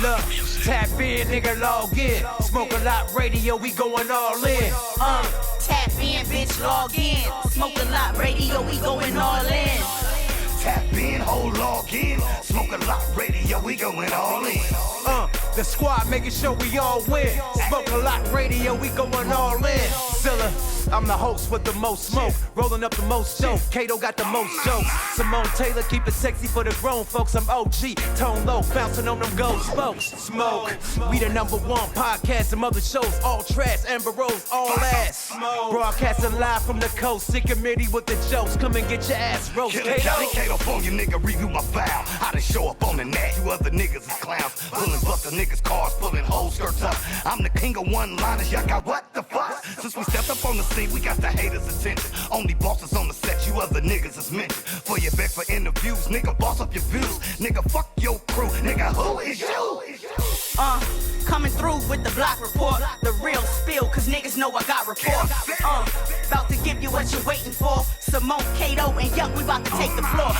Look, tap in, nigga, log in. Smoke a lot radio, we going all in. Tap in, bitch, log in. Smoke a lot radio, we going all in. Tap in, hold log in. Smoke a lot radio, we going all in. The squad making sure we all win. Smoke a lot radio, we going all in. Zilla, I'm the host with the most smoke. Rolling up the most dope. Kato got the most jokes. Simone Taylor keep it sexy for the grown folks. I'm OG, tone low, bouncing on them gold spokes. Smoke, we the #1 podcast. Some other shows, all trash. Amber Rose, all ass. Broadcasting live from the coast. Sick committee with the jokes. Come and get your ass roasted. Kato phone, you nigga, review my file. How to show up on the net. You other niggas is clowns. Pulling buster niggas' cars, pulling whole skirts up. I'm the king of one-liners. Y'all got what the fuck? Since we stepped up on the scene, we got the haters' attention. Only bosses on the set, you other niggas is mentioned. For your back for interviews, nigga, boss up your views. Nigga, fuck your crew. Nigga, who is you? Coming through with the block report. The real spill, cause niggas know I got report. About to give you what you're waiting for. Simone, Kato, and Young, we about to take the floor.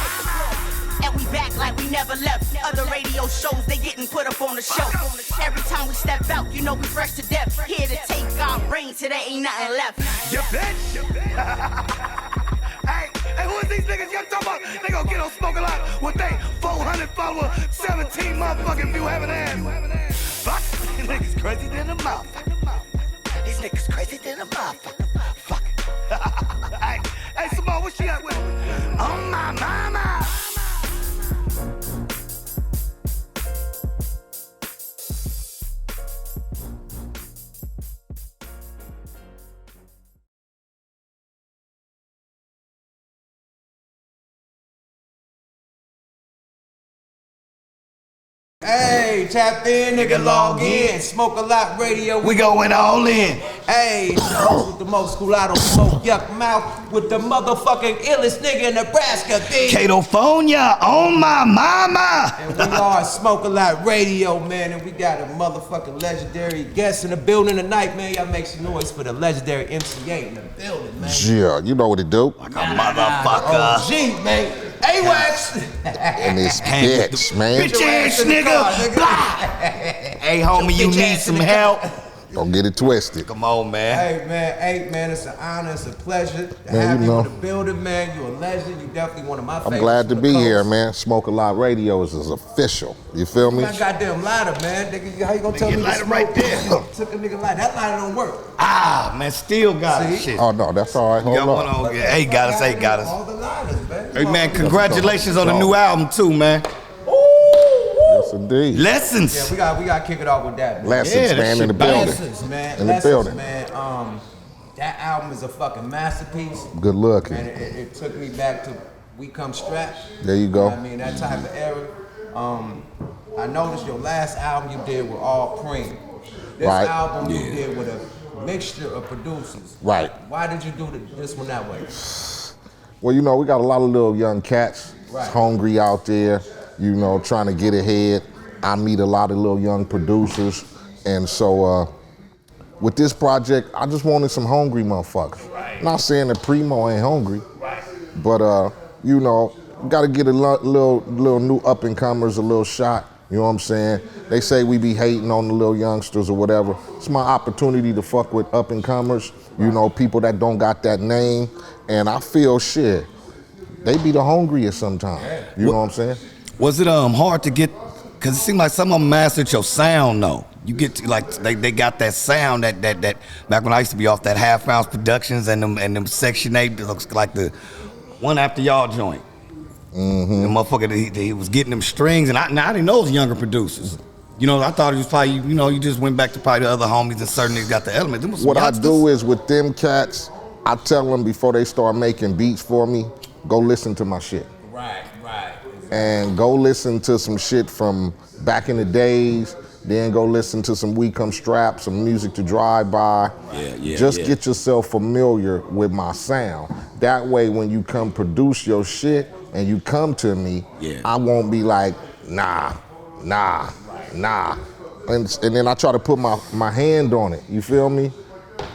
And we back like we never left. Other radio shows, they getting put up on the show. Every time we step out, you know we fresh to death. Here to take our reign till there ain't nothing left. You bitch. Hey, who is these niggas y'all talking about? They gon' get on Smoke a Lot with they 400 followers, 17 motherfucking view having ass. Fuck, these niggas crazy than a motherfucker. These niggas crazy than a motherfucker. Fuck. Hey, Simone, what she got with? Oh my mama. Hey, tap in, nigga, log in. Smoke a lot radio, We going all in. Hey, with the most Culado smoke, yuck mouth, with the motherfucking illest nigga in Nebraska, B. Catophonia on my mama. And we are Smoke a Lot Radio, man, and we got a motherfucking legendary guest in the building tonight, man. Y'all make some noise for the legendary MC8 in the building, man. Yeah, you know what it do. Like a motherfucker. OG, man. AWACS. And this bitch, man. Bitch ass nigga. Hey, homie, you need some help? Don't get it twisted. Come on, man. Hey, man, it's an honor, it's a pleasure to Man, have you you know. in the building, man. You're a legend. You're definitely one of my favorites. I'm glad to from the be coast. here, man. Smoke a Lot Radio is official. You feel me? My goddamn lighter, man. Nigga, how you gonna tell me Nigga, to lighter smoke? right there. Took a nigga lighter. That lighter don't work. Ah, man, still got it. See? Shit. Oh, no, that's all right. Hold Got one on. on. Yeah, hey, got us. Hey, got us. All the lighters, man. Hey, man, congratulations on the new album, too, man. Yes, indeed. Lessons. Yeah, we got to kick it off with that, man. Lessons, Yeah, that man, in shit the bang. building. Lessons, man. In the Lessons, building. man. That album is a fucking masterpiece. Good looking. And it took me back to We Come Strapped. There you go. I mean, that type of era. I noticed your last album you did with all Preem. This Right. album you did with a mixture of producers. Right. Why did you do this one that way? Well, you know, we got a lot of little young cats Right. hungry out there, you know, trying to get ahead. I meet a lot of little young producers. And so with this project, I just wanted some hungry motherfuckers. Right. Not saying that Primo ain't hungry, but you know, got to get a little new up and comers a little shot. You know what I'm saying? They say we be hating on the little youngsters or whatever. It's my opportunity to fuck with up and comers. You know, people that don't got that name, and I feel shit. They be the hungriest sometimes. You know what I'm saying? Was it hard to get? Cause it seemed like some of them mastered your sound though. You get to, like they got that sound that back when I used to be off that Half Ounce Productions and them Section 8 that looks like the one after y'all joint. Mm-hmm. The motherfucker he was getting them strings, and I didn't know it was younger producers. You know, I thought it was probably, you know, you just went back to probably the other homies and certain niggas got the element. Them was some What I youngsters. do is with them cats, I tell them before they start making beats for me, go listen to my shit. Right. And go listen to some shit from back in the days, then go listen to some We Come Strapped, some music to drive by. Just get yourself familiar with my sound. That way when you come produce your shit and you come to me, I won't be like, nah. And then I try to put my hand on it, you feel me?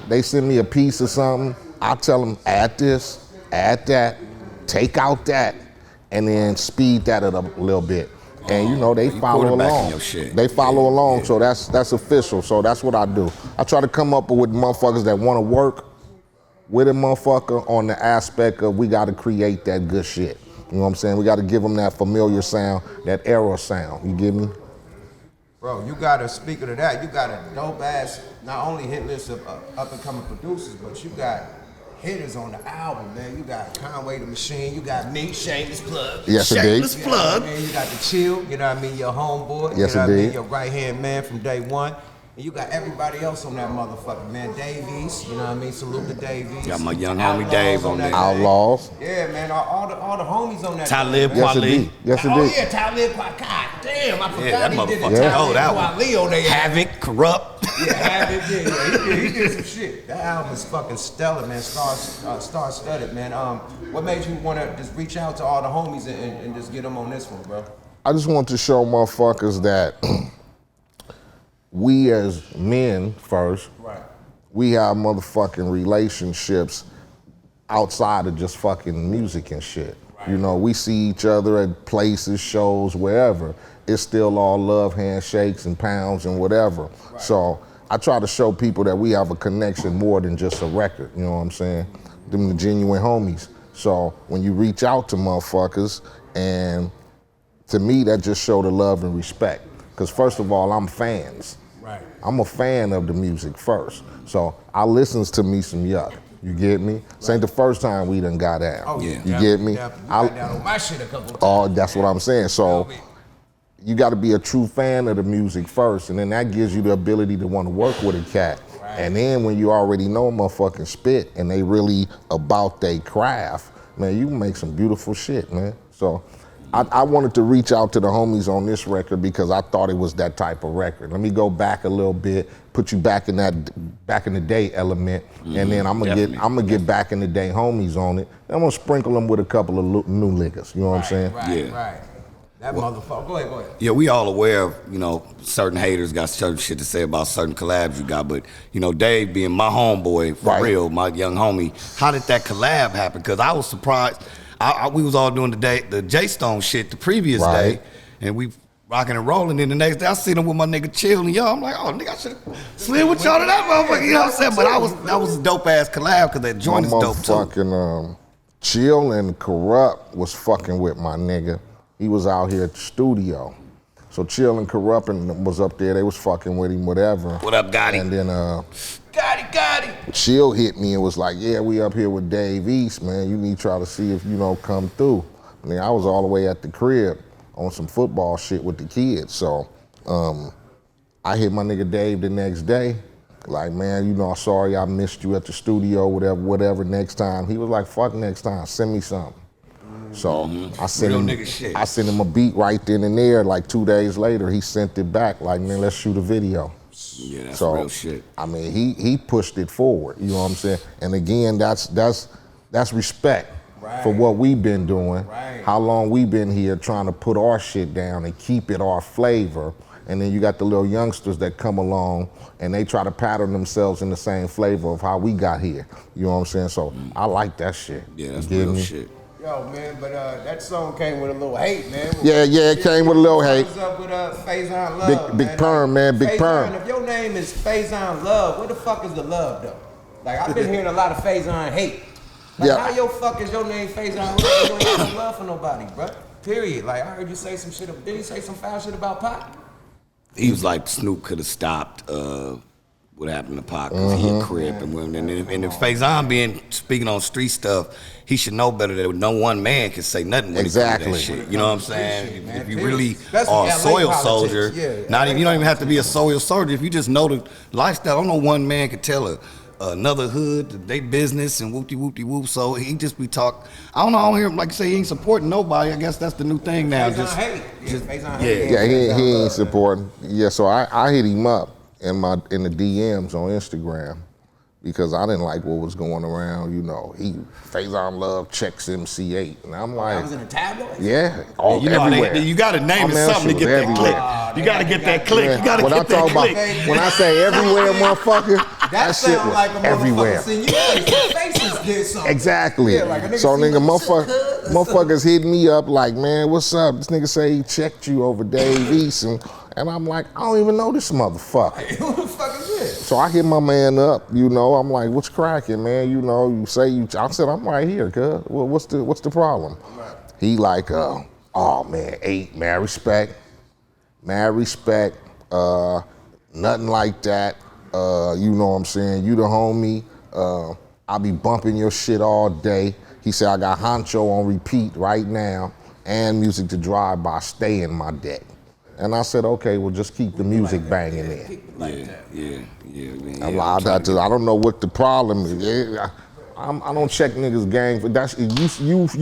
They send me a piece of something, I tell them add this, add that, take out that, and then speed that up a little bit. and you know they follow along. Your shit. They follow along, so that's official. So that's what I do. I try to come up with motherfuckers that want to work with a motherfucker on the aspect of we got to create that good shit. You know what I'm saying? We got to give them that familiar sound, that era sound. You get me? Bro, you got to, speaking of that, you got a dope ass, not only hit list of up and coming producers, but you got hitters on the album, man. You got Conway the Machine, you got me, Shameless Plug. Yes, indeed. Shameless Plug. Man, you got the Chill, you know what I mean, your homeboy, Yes, you know what I mean, indeed. your right hand man from day one. And you got everybody else on that motherfucker, man. Davies, you know what I mean? Salute to Davies. Got my young homie Dave on there. Outlaws. Yeah, man, all the homies on that. Talib thing, man. Yes, indeed. Yes, Oh indeed. yeah, Talib Kweli. God damn, I forgot Yeah, that he did motherfucker. it. Yeah. Oh, that Kweli on one. there. Havoc, Corrupt. Yeah, Havoc, yeah. He did some shit. That album is fucking stellar, man. Star-studded, man. What made you want to just reach out to all the homies and just get them on this one, bro? I just want to show motherfuckers that we as men first, Right. we have motherfucking relationships outside of just fucking music and shit. You know, we see each other at places, shows, wherever. It's still all love, handshakes and pounds and whatever. So I try to show people that we have a connection more than just a record, you know what I'm saying? Them the genuine homies. So when you reach out to motherfuckers, and to me that just show the love and respect. Because first of all, I'm fans. Right. I'm a fan of the music first. So I listens to me some Yuck. You get me? This ain't the first time we done got out. Oh, yeah. You get me? You got down on my shit a couple times. Oh, that's what I'm saying. So you got to be a true fan of the music first, and then that gives you the ability to want to work with a cat. Right. And then when you already know a motherfucking spit and they really about their craft, man, you can make some beautiful shit, man. So I wanted to reach out to the homies on this record because I thought it was that type of record. Let me go back a little bit, put you back in that back in the day element, and then I'm gonna get back in the day homies on it. And I'm gonna sprinkle them with a couple of new niggas. You know what I'm saying? Right. That motherfucker. Go ahead. Yeah, we all aware of, you know, certain haters got certain shit to say about certain collabs you got, but, you know, Dave being my homeboy, for real, my young homie, how did that collab happen? Because I was surprised. We was all doing the J-Stone shit the previous day, and we rocking and rolling. Then the next day, I seen him with my nigga Chill, and I'm like, oh, nigga, I should have slid with y'all to that motherfucker, you know what I'm saying? But that was a dope-ass collab, because that joint is dope, too. Motherfucking Chill and Corrupt was fucking with my nigga. He was out here at the studio. So Chill and Corrupt was up there. They was fucking with him, whatever. What up, Gotti? And then Gotti. Chill hit me and was like, yeah, we up here with Dave East, man. You need to try to see if, come through. And then I was all the way at the crib on some football shit with the kids. So I hit my nigga Dave the next day. Like, man, sorry I missed you at the studio, whatever, next time. He was like, fuck next time, send me something. So I sent him a beat right then and there. Like 2 days later, he sent it back. Like, man, let's shoot a video. Yeah, that's real shit. I mean, he pushed it forward. You know what I'm saying? And again, that's respect for what we've been doing. Right. How long we've been here trying to put our shit down and keep it our flavor. And then you got the little youngsters that come along and they try to pattern themselves in the same flavor of how we got here. You know what I'm saying? So I like that shit. Yeah, that's real shit. Yo, man, but that song came with a little hate, man. Yeah, it came with a little hate. What's up with Faison Love, Big Perm, man, Big Faison, Perm. If your name is Faison Love, where the fuck is the love, though? Like, I've been hearing a lot of Faison hate. Like, how your fuck is your name Faison Love? You don't have no love for nobody, bruh. Period. Like, I heard you say some shit. Did he say some foul shit about Pac? He was like, Snoop could have stopped what happened to Pac, because he a Crip. And if Faison being speaking on street stuff, he should know better that no one man can say nothing when it comes to that shit. You know what I'm saying? If you really are a soil soldier, you don't even have to be a soil soldier. If you just know the lifestyle, I don't know one man could tell another hood, they business and whoop-de-whoop-de-whoop. So he just be talk. I don't know, I don't hear him, like I say, he ain't supporting nobody. I guess that's the new thing now. He ain't supporting. Yeah, so I hit him up in the DMs on Instagram because I didn't like what was going around. Faison Love checks MC8, and I'm like, I was in a tabloid. Yeah, everywhere. You got to name it something to get that click. You got to get that click. You got to get that click. When I say everywhere, motherfucker, That shit sound was like a everywhere. motherfucker seeing you faces did something. Exactly. Yeah, like a nigga So see you, nigga, what's up, cuz? motherfuckers hitting me up like, man, what's up? This nigga say he checked you over Dave East, and I'm like, I don't even know this motherfucker. Who the fuck is this? So I hit my man up, you know. I'm like, what's cracking, man? You know, you say you. I said, I'm right here, cuz. Well, what's the problem? Right. He like, oh man, 8, mad respect, nothing like that. You know what I'm saying? You the homie. I'll be bumping your shit all day. He said, I got Honcho on repeat right now and music to drive by. Stay in my deck. And I said, okay, well, just keep the music banging in. Yeah. I'm like, I don't know what the problem is. I don't check niggas' gang, but that's you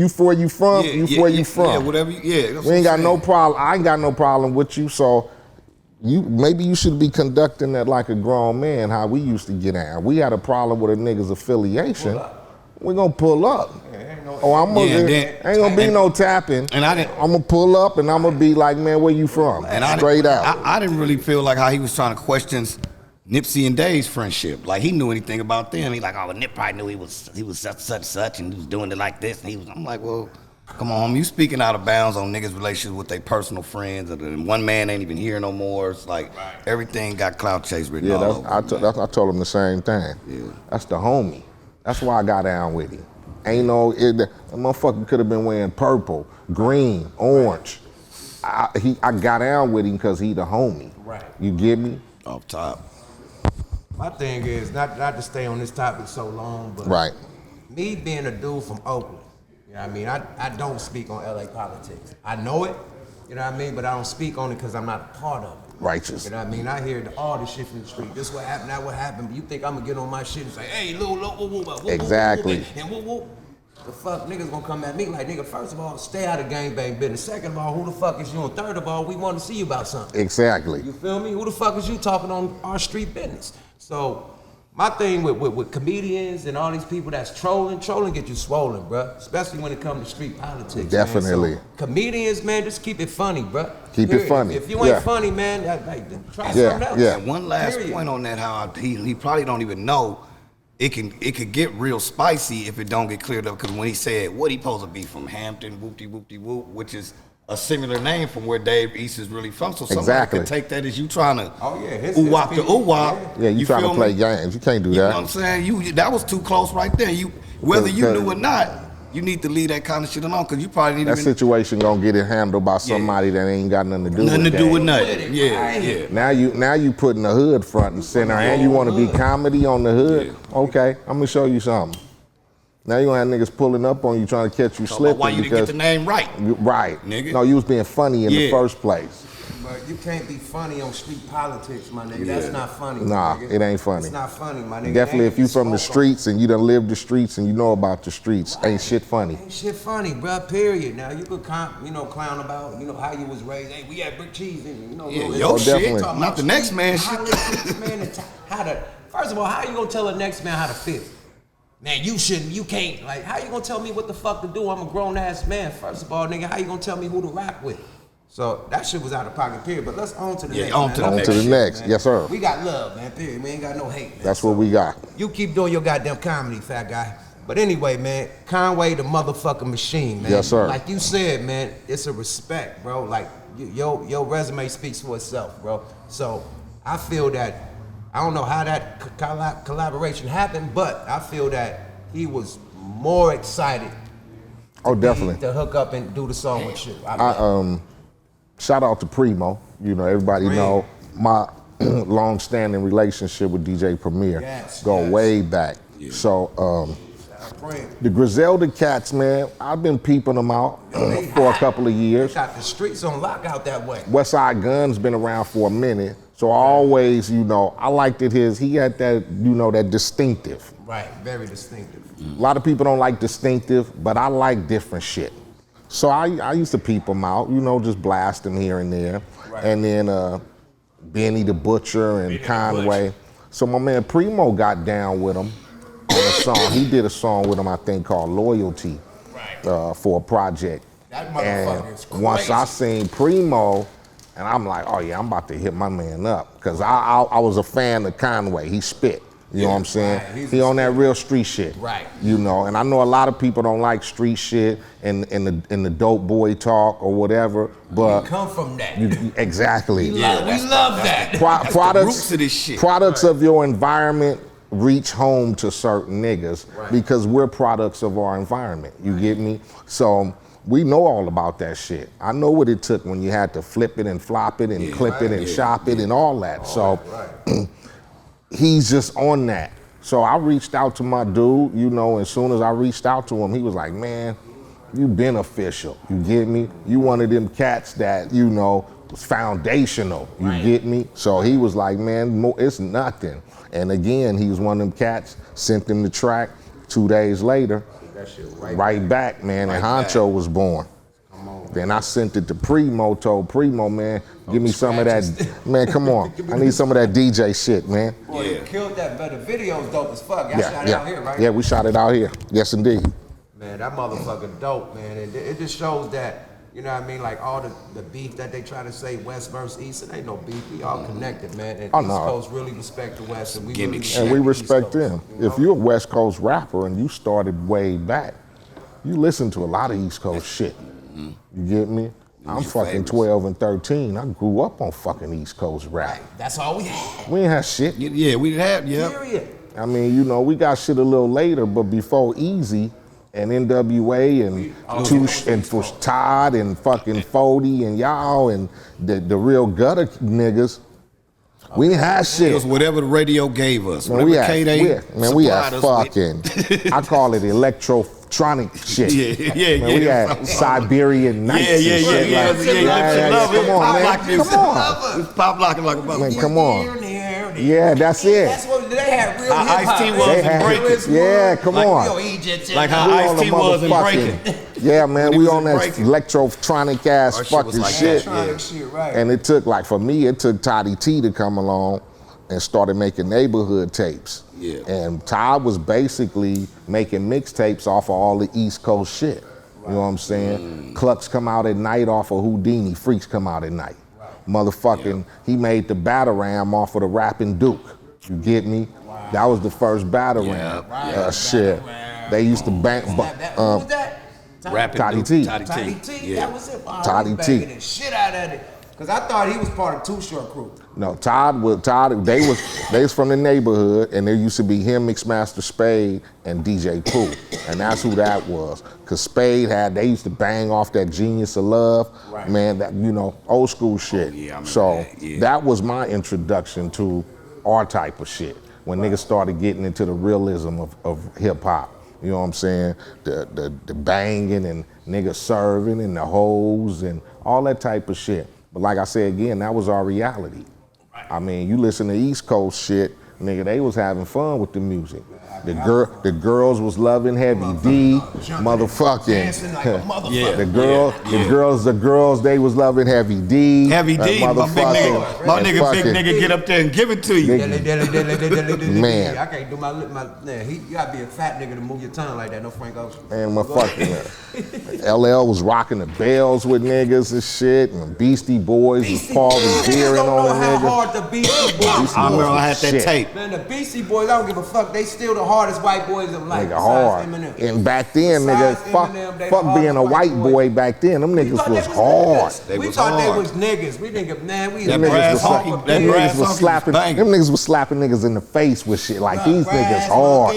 for you from, you from. Yeah, whatever. We ain't got no problem. I ain't got no problem with you. So maybe you should be conducting that like a grown man, how we used to get out. We had a problem with a nigga's affiliation. We're gonna pull up. Ain't gonna be no tapping. And I'm gonna pull up and I'm gonna be like, man, where you from? And straight out. I didn't really feel like how he was trying to question Nipsey and Dave's friendship. Like he knew anything about them. He like, oh, Nip probably knew he was such and he was doing it like this. And I'm like, well, come on, you speaking out of bounds on niggas' relationships with their personal friends. And one man ain't even here no more. It's like everything got clout chase written all over. I told him the same thing. Yeah. That's the homie. That's why I got down with him. That motherfucker could have been wearing purple, green, orange. I got down with him because he the homie. Right. You get me? Off top. My thing is, not to stay on this topic so long, but right. Me being a dude from Oakland, you know what I mean? I don't speak on LA politics. I know it, you know what I mean? But I don't speak on it because I'm not a part of it. Righteous. You know what I mean? I hear all this shit from the street. This what happened, that what happened. You think I'm gonna get on my shit and say, hey, woo, exactly. And the fuck niggas gonna come at me like, nigga, first of all, stay out of gangbang business. Second of all, who the fuck is you? And third of all, we want to see you about something. Exactly. You feel me? Who the fuck is you talking on our street business? So my thing with comedians and all these people that's trolling get you swollen, bruh. Especially when it comes to street politics. Definitely. Man. So, comedians, man, just keep it funny, bruh. Keep it funny. If you ain't funny, man, try something else. Yeah. One last point on that, how he probably don't even know it could get real spicy if it don't get cleared up. Because when he said what he supposed to be from Hampton, whoop-de-whoop-de-whoop, which is a similar name from where Dave East is really from. So somebody could take that as you trying to ooh-wop the ooh-wop. Yeah, you trying to play games. You can't do that. You know what I'm saying? That was too close right there. Whether you knew or not, you need to leave that kind of shit alone because you probably need that situation gonna get it handled by somebody that ain't got nothing to do with it. Nothing to do with nothing. Yeah. Now you putting the hood front and center, and you want to be comedy on the hood. Yeah. Okay, I'm gonna show you something. Now you gonna have niggas pulling up on you trying to catch you slipping. Why you didn't get the name right? Right, nigga. No, you was being funny in the first place. But you can't be funny on street politics, my nigga. That's not funny. Nah, nigga. It ain't funny. It's not funny, my nigga. Definitely if you from the streets and you done lived the streets and you know about the streets, ain't shit funny. Ain't shit funny, bruh, period. Now you could clown about, how you was raised. Hey, we had brick cheese and your shit, not the next man shit. First of all, how you gonna tell the next man how to feel? Man, you can't. Like, how you gonna tell me what the fuck to do? I'm a grown ass man. First of all, nigga, how you gonna tell me who to rap with? So that shit was out of pocket, period. But let's on to the next. On to the next. Yes, sir. We got love, man, period. We ain't got no hate, man. That's what we got. You keep doing your goddamn comedy, fat guy. But anyway, man, Conway the motherfucking machine, man. Yes, sir. Like you said, man, it's a respect, bro. Like, your resume speaks for itself, bro. So I feel that, I don't know how that collaboration happened, but I feel that he was more excited definitely to hook up and do the song with you. Shout out to Primo. Everybody know my long-standing relationship with DJ Premier. Go way back. Yeah. So the Griselda cats, man, I've been peeping them out for a couple of years. They got the streets on lock out that way. Westside Gunn's been around for a minute. So always, I liked it he had that, that distinctive. Right, very distinctive. A lot of people don't like distinctive, but I like different shit. So I used to peep them out, just blast them here and there. Right. And then Benny the Butcher and Conway. So my man Primo got down with him on a song. He did a song with him, I think, called Loyalty for a project. That motherfucker is crazy. Once I seen Primo, and I'm like, oh yeah, I'm about to hit my man up. Because I was a fan of Conway. He spit. You know what I'm saying? Right. He on that real street shit. Right. You know, and I know a lot of people don't like street shit and the dope boy talk or whatever, but We come from that. exactly. We love that. the roots of this shit. Products of your environment reach home to certain niggas because we're products of our environment. You get me? So we know all about that shit. I know what it took when you had to flip it and flop it and clip it and shop it and all that. So he's just on that. So I reached out to my dude, you know, as soon as I reached out to him, he was like, man, you been official. You get me? You one of them cats that, you know, was foundational. You get me? So he was like, man, it's nothing. And again, he was one of them cats, sent him the track 2 days later, That shit right back, man, and Honcho was born. Then I sent it to Primo, told Primo, man, give me some of that, man, come on. I need some of that DJ shit, man. Boy, you killed that, but the video's dope as fuck. Y'all shot it out here, right? Yeah, we shot it out here. Yes, indeed. Man, that motherfucker dope, man. And it just shows that, you know what I mean, like all the beef that they try to say West versus East, it ain't no beef. We all connected, man. And East Coast really respect the West, and we really And we the East respect Coast, them. you know? If you're a West Coast rapper and you started way back, you listen to a lot of East Coast shit. You get me? I'm fucking 12 and 13. I grew up on fucking East Coast rap. Right, that's all we had. We ain't had shit. Yeah, we have, Period. I mean, you know, we got shit a little later, but before Easy and NWA and Touche and for Todd and fucking Fody and y'all and the real gutter niggas, we ain't had It shit. was whatever the radio gave us. Man, we Whatever had, K-Day we had supplied us with. fucking, I call it electronic shit. Man, we had Siberian nights and shit. Come on, man. Come on. It's pop locking like a mother. Man, come on. Yeah, that's it. That's what they had real hip Ice-T hop. was They in had- breaking. yeah, come on. Like how We on Ice-T the was in motherfucking- breaking. Yeah, man, When he we was on in that breaking. electronic ass Our shit was fucking like shit. that, yeah. Shit, right. And it took, like, for me, it took Toddy T to come along and started making neighborhood tapes. Yeah. And Todd was basically making mixtapes off of all the East Coast shit. You know what I'm saying? Clucks come out at night off of Houdini. Freaks come out at night. Motherfucking, he made the Batarang off of the Rapping Duke. You get me? That was the first Batarang. Shit. They used to bang. Who was that? Rapping Toddy Duke, T. Toddy Toddy T. T. That was it. Wow, Toddy he T. banging the shit out of it. Cause I thought he was part of Too Short Crew. No, they was from the neighborhood, and there used to be him, Mixmaster Spade, and DJ Pooh, and that's who that was. Cause Spade they used to bang off that Genius of Love, man, that, you know, old school shit. yeah, I remember So that, that was my introduction to our type of shit, when niggas started getting into the realism of hip hop. You know what I'm saying? The banging and niggas serving and the hoes and all that type of shit. But like I said again, that was our reality. I mean, you listen to East Coast shit, nigga, they was having fun with the music. The girls was loving Heavy D, motherfucking. Dancing like a motherfucker. The girls, they was loving Heavy D. Heavy D, my big nigga. My nigga, big nigga, get up there and give it to you. Man. I can't do my man. You gotta be a fat nigga to move your tongue like that. No Frank Ocean. And my fucking LL was rocking the bells with niggas and shit, and Beastie Boys was Paul Revere don't on know the how nigga. hard the Beastie Boys. I remember I had that Shit. tape. Man, the Beastie Boys, I don't give a fuck. They still the hardest white boys of life. Nigga besides hard. Eminem. And back then, nigga, Besides fuck Eminem, they fuck the being a hardest white white boy boys. back then. Them We niggas thought was they hard. niggas. We was thought hard. they was niggas. We think, man, we That Them brass niggas was honky, slapping, that them brass niggas was honky was slapping, banging. them niggas was slapping niggas in the face with shit like these niggas hard.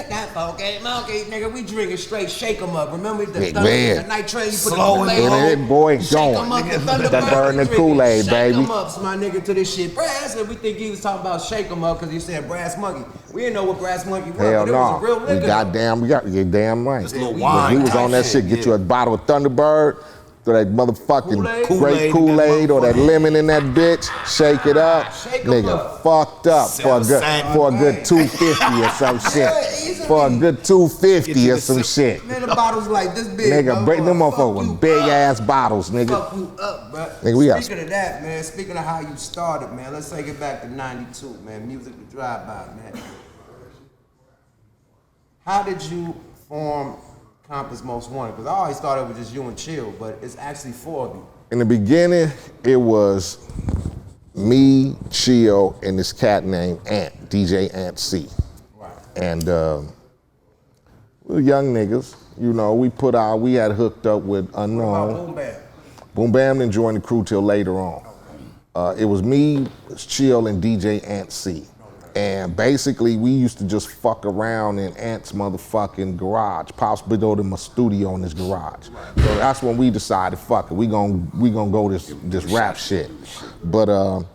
That funky monkey, nigga, we drinking straight shake 'em up. Remember the Big Thunder, man. the night train, you put Slow the and Kool-Aid And on, that boy shake 'em up, going. the Thunderbird, That burn the we drinking Kool-Aid, shake baby. 'em up, my nigga, to this shit. Brass, and we think he was talking about shake 'em up because he said Brass Monkey. We didn't know what Brass Monkey was, Hell but it no. was a real We nigga. you're damn right. little When wine we was type on that shit, get you a bottle of Thunderbird, throw that motherfucking Kool-Aid? great Kool-Aid, Kool-Aid or that lemon in that bitch, shake it up, Shake 'em nigga, up. fucked up for a good 250 or some shit. For a good 250 or some shit. Man, the bottles like this big. Nigga, break them fuck motherfuckers you with big up. ass bottles, nigga. Fuck you up, bro. Nigga, we got- Speaking of that, man, speaking of how you started, man, let's take it back to 92, man. Music to drive by, man. How did you form Compton's Most Wanted? Because I always thought it was just you and Chill, but it's actually four of you. In the beginning, it was Me, Chill, and this cat named Ant, DJ Ant C. Right. And we were young niggas. You know, we had hooked up with Unknown. Boom Bam. Boom Bam didn't join the crew till later on. It was me, Chill, and DJ Ant C. And basically, we used to just fuck around in Ant's motherfucking garage. Pops built him a studio in his garage. So that's when we decided, fuck it, we gonna go this rap shit. But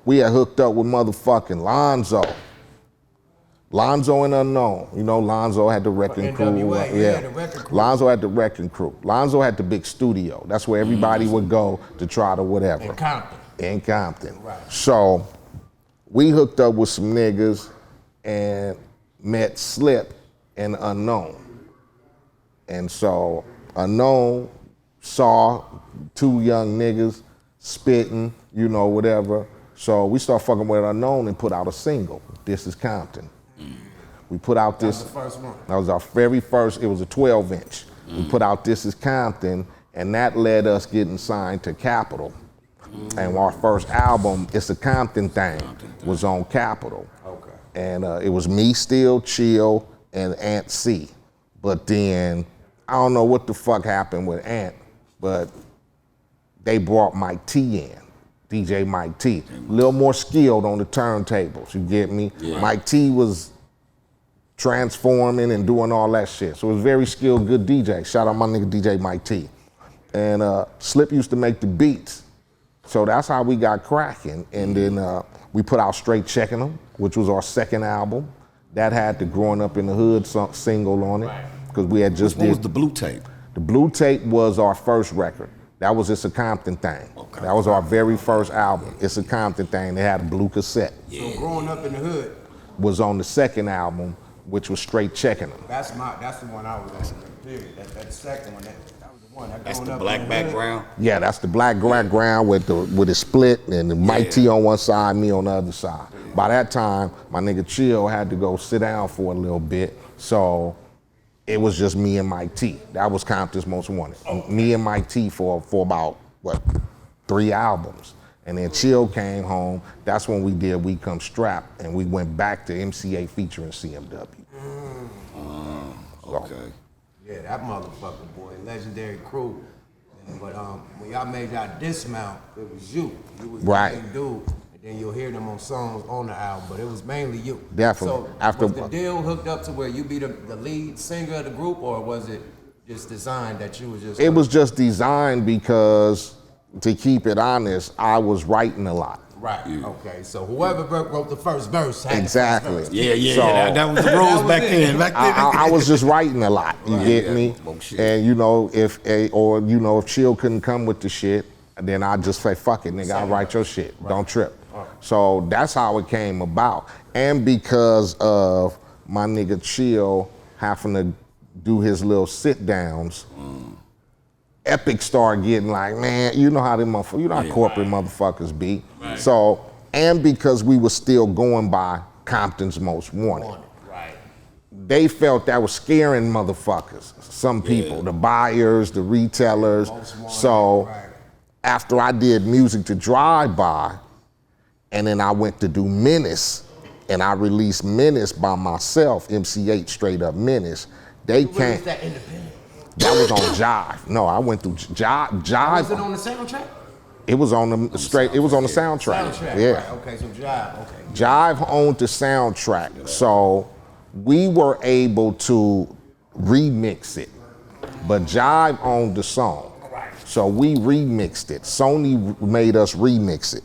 we had hooked up with motherfucking Lonzo and Unknown. You know, Lonzo had the Wrecking Crew. NWA, yeah, the Wrecking Crew. Lonzo had the Wrecking Crew. Lonzo had the big studio. That's where everybody would go to try to whatever. In Compton. Right. So we hooked up with some niggas and met Slip and Unknown. And so Unknown saw two young niggas spitting, you know, whatever. So we started fucking with Unknown and put out a single, This Is Compton. We put out this. That was the first one. That was our very first, it was a 12-inch. We put out This Is Compton, and that led us getting signed to Capitol. And our first album, It's a Compton Thing, was on Capitol. Okay. And it was me, Still, Chill, and Ant C. But then, I don't know what the fuck happened with Ant, but they brought Mike T in, DJ Mike T. A little more skilled on the turntables, you get me? Yeah. Mike T was transforming and doing all that shit. So it was very skilled, good DJ. Shout out my nigga DJ Mike T. And Slip used to make the beats. So that's how we got cracking. And then we put out Straight Checking 'Em, which was our second album. That had the Growing Up in the Hood single on it. Because we had just What was the blue tape? The blue tape was our first record. That was It's a Compton Thing. Okay. That was our very first album. It's a Compton Thing. They had a blue cassette. So Growing Up in the Hood was on the second album, which was Straight Checking 'Em. That's the one I was on. Period. That second one. That was the one. That's the black background? Yeah, that's the black background with the split and the Mike T on one side, me on the other side. By that time, my nigga Chill had to go sit down for a little bit, so it was just me and Mike T. That was Compton's Most Wanted. Me and Mike T for about, 3 albums. And then Chill came home. That's when we did We Come Strapped, and we went back to MCA featuring CMW. Okay. Yeah, that motherfucking boy, legendary crew. But when y'all made y'all dismount, it was you. You was the main dude. And then you'll hear them on songs on the album, but it was mainly you. Definitely. So was the deal hooked up to where you be the lead singer of the group, or was it just designed that you was just... It was just designed because, to keep it honest, I was writing a lot. Right, okay. So whoever wrote the first verse had exactly. the first verse. Yeah. So, that was the rules back then. I was just writing a lot, you get me? And you know, if Chill couldn't come with the shit, then I'd just say, fuck it, nigga, I'll write your shit. Right. Don't trip. Right. So that's how it came about. And because of my nigga Chill having to do his little sit downs, Epic started getting like, man, you know how them motherfuckers, you know how corporate motherfuckers be. Right. So, and because we were still going by Compton's Most Wanted. Right. They felt that was scaring motherfuckers. Some people, the buyers, the retailers. So after I did Music to Drive By, and then I went to do Menace, and I released Menace by myself, MCH Straight Up Menace, they came. That independent? That was on Jive. No, I went through Jive. Was it on the soundtrack? It was on the straight. It was on the soundtrack. Yeah. Right. Okay, so Jive. Okay. Jive owned the soundtrack, so we were able to remix it, but Jive owned the song, so we remixed it. Sony made us remix it.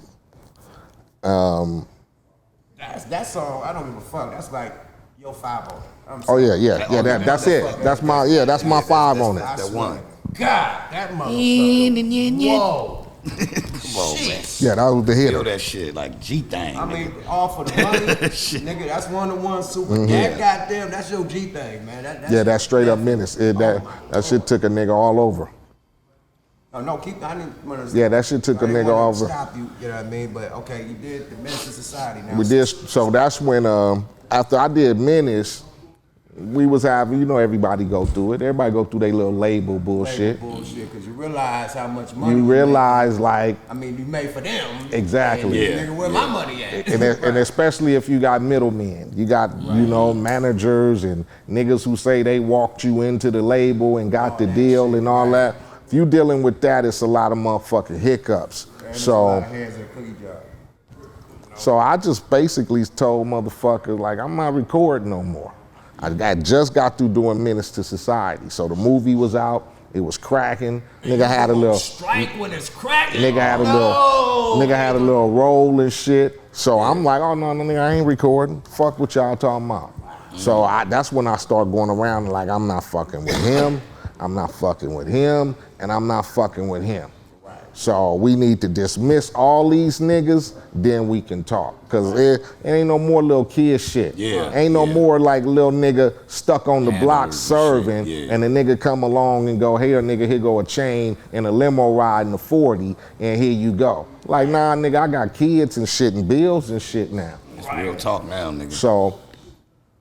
That song, I don't give a fuck. That's like Yo 5 on it. Oh yeah. That's it. That's my 5 on it. That one. God, that motherfucker. Whoa. Whoa, man. Yeah, that was the hitter. Feel that shit like G-Thing. I mean, all for the money, nigga. That's one of the ones super. That goddamn, that's your G-Thing, man. That Straight Up Menace. That shit took a nigga all over. Oh, no, keep. I didn't. Yeah, that shit took a nigga over. Stop you, you know what I mean? But okay, you did the Menace to Society. Now We did. So that's when after I did Menace, we was having, you know, everybody go through it. Everybody go through their little label bullshit. Bullshit, because you realize how much money You realize, like, I mean, you made for them. exactly. And, nigga, where my money at? And especially if you got middlemen. You got, you know, managers and niggas who say they walked you into the label and got the deal shit, and all that. If you dealing with that, it's a lot of motherfucking hiccups. And so, a lot of hands in a cookie jar. So I just basically told motherfuckers, like, I'm not recording no more. I just got through doing Menace to Society. So the movie was out, it was cracking. Nigga had a little strike when it's cracking. Nigga had a little role and shit. So I'm like, oh no, nigga, I ain't recording. Fuck what y'all talking about. So that's when I start going around like, I'm not fucking with him, I'm not fucking with him, and I'm not fucking with him. So we need to dismiss all these niggas, then we can talk. Cause it ain't no more little kid shit. Ain't no more like little nigga stuck on the block serving, and the nigga come along and go, here nigga, here go a chain and a limo ride and a 40, and here you go. Like, nah nigga, I got kids and shit and bills and shit now. It's real talk now, nigga. So,